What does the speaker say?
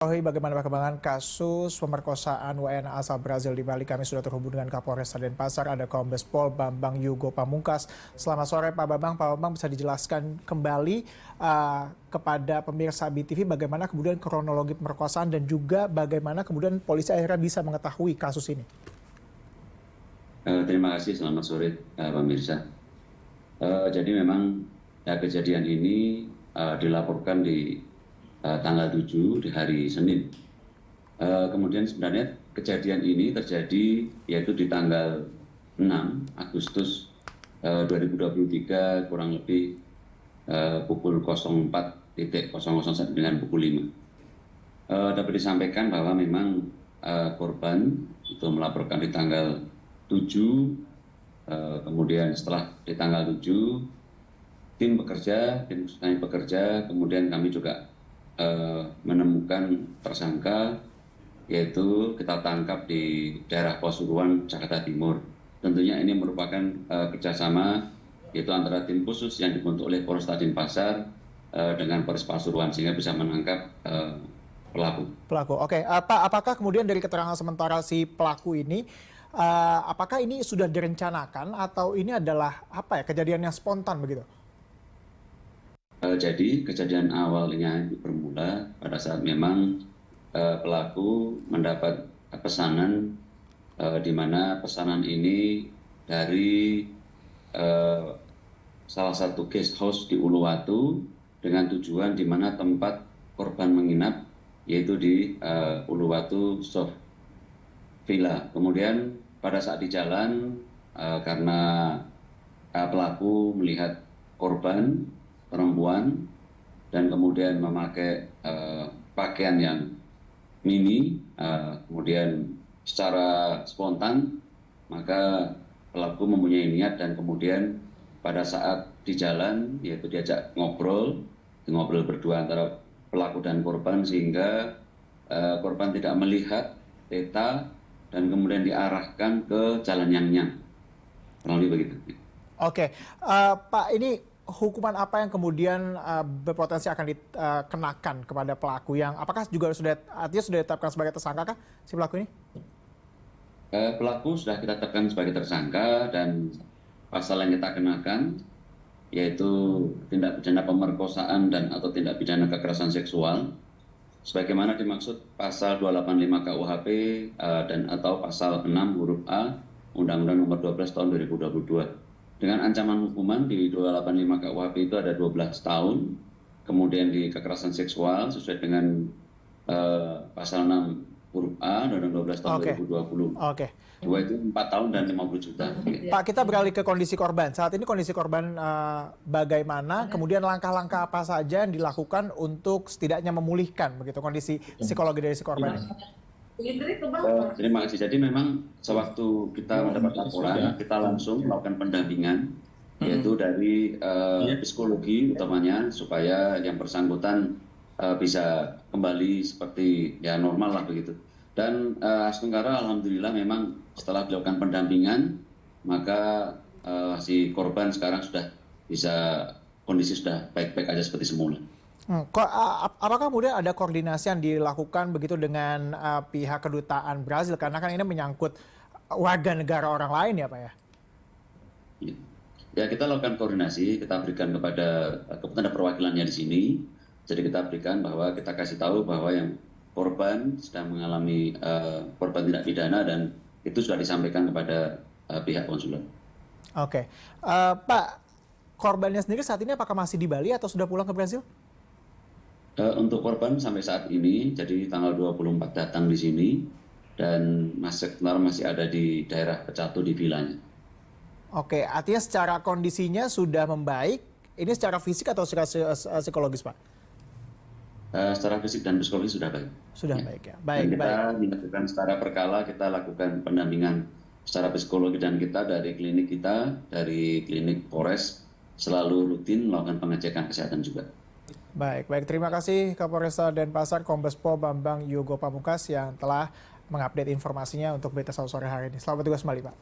Bagaimana perkembangan kasus pemerkosaan WNA asal Brazil di Bali? Kami sudah terhubung dengan Kapolres Denpasar, ada Kombes Pol Bambang Yugo Pamungkas. Selamat sore Pak Bambang. Pak Bambang bisa dijelaskan kembali kepada pemirsa BTV bagaimana kemudian kronologi pemerkosaan dan juga bagaimana kemudian polisi akhirnya bisa mengetahui kasus ini? Terima kasih, selamat sore pemirsa. Jadi memang kejadian ini dilaporkan di tanggal 7 di hari Senin. Kemudian sebenarnya kejadian ini terjadi yaitu di tanggal 6 Agustus 2023 kurang lebih pukul 04.00 dengan pukul 5. Dapat disampaikan bahwa memang korban itu melaporkan di tanggal 7, kemudian setelah di tanggal 7 tim kami bekerja, kemudian kami juga menemukan tersangka, yaitu kita tangkap di daerah Pasuruan, Jakarta Timur. Tentunya ini merupakan kerjasama yaitu antara tim khusus yang dibentuk oleh Polresta Denpasar dengan Polres Pasuruan sehingga bisa menangkap pelaku. Oke, Pak, apakah kemudian dari keterangan sementara si pelaku ini, apakah ini sudah direncanakan atau ini adalah kejadian yang spontan begitu? Jadi kejadian awalnya bermula pada saat memang pelaku mendapat pesanan di mana pesanan ini dari salah satu guest house di Uluwatu dengan tujuan di mana tempat korban menginap, yaitu di Uluwatu Soft Villa. Kemudian pada saat di jalan karena pelaku melihat korban perempuan dan kemudian memakai pakaian yang mini, kemudian secara spontan maka pelaku mempunyai niat dan kemudian pada saat di jalan yaitu diajak ngobrol berdua antara pelaku dan korban sehingga korban tidak melihat peta dan kemudian diarahkan ke Jalan Yang-Yang. Kurang lebih begitu. Oke, Pak, ini hukuman apa yang kemudian berpotensi akan dikenakan kepada pelaku yang apakah juga sudah ditetapkan sebagai tersangka kah si pelaku ini? Pelaku sudah kita tetapkan sebagai tersangka dan pasal yang kita kenakan yaitu tindak pidana pemerkosaan dan atau tindak pidana kekerasan seksual sebagaimana dimaksud pasal 285 KUHP dan atau pasal 6 huruf A Undang-Undang Nomor 12 Tahun 2022. Dengan ancaman hukuman di 285 KUHP itu ada 12 tahun, kemudian di kekerasan seksual sesuai dengan pasal 6 huruf A Undang-Undang 12 tahun 2020. Dua itu 4 tahun dan 50 juta. Pak, kita beralih ke kondisi korban. Saat ini kondisi korban bagaimana? Kemudian langkah-langkah apa saja yang dilakukan untuk setidaknya memulihkan begitu kondisi psikologi dari si korban ini? Terima kasih. Jadi memang sewaktu kita mendapat laporan, kita langsung melakukan pendampingan, yaitu dari psikologi utamanya supaya yang bersangkutan bisa kembali seperti ya normal lah begitu. Dan sementara alhamdulillah memang setelah dilakukan pendampingan, maka si korban sekarang sudah bisa kondisi sudah baik-baik aja seperti semula. Apakah kemudian ada koordinasi yang dilakukan begitu dengan pihak kedutaan Brazil? Karena kan ini menyangkut warga negara orang lain ya Pak ya? Ya kita lakukan koordinasi, kita berikan kepada kebetulan ada perwakilannya di sini. Jadi kita berikan bahwa kita kasih tahu bahwa yang korban sedang mengalami korban tindak pidana dan itu sudah disampaikan kepada pihak konsulat. Oke, Pak, korbannya sendiri saat ini apakah masih di Bali atau sudah pulang ke Brazil? Untuk korban sampai saat ini, jadi tanggal 24 datang di sini dan masih ada di daerah Pecatu di vilanya. Oke, artinya secara kondisinya sudah membaik. Ini secara fisik atau secara psikologis, Pak? Secara fisik dan psikologis sudah baik. Sudah ya. Baik ya. Baik. Dan kita lakukan secara berkala, kita lakukan pendampingan secara psikologi dan kita dari klinik Polres selalu rutin melakukan pengecekan kesehatan juga. Baik. Terima kasih Kapolresta Denpasar Kombes Pol Bambang Yugo Pamungkas yang telah mengupdate informasinya untuk Berita Sore hari ini. Selamat bertugas kembali, Pak.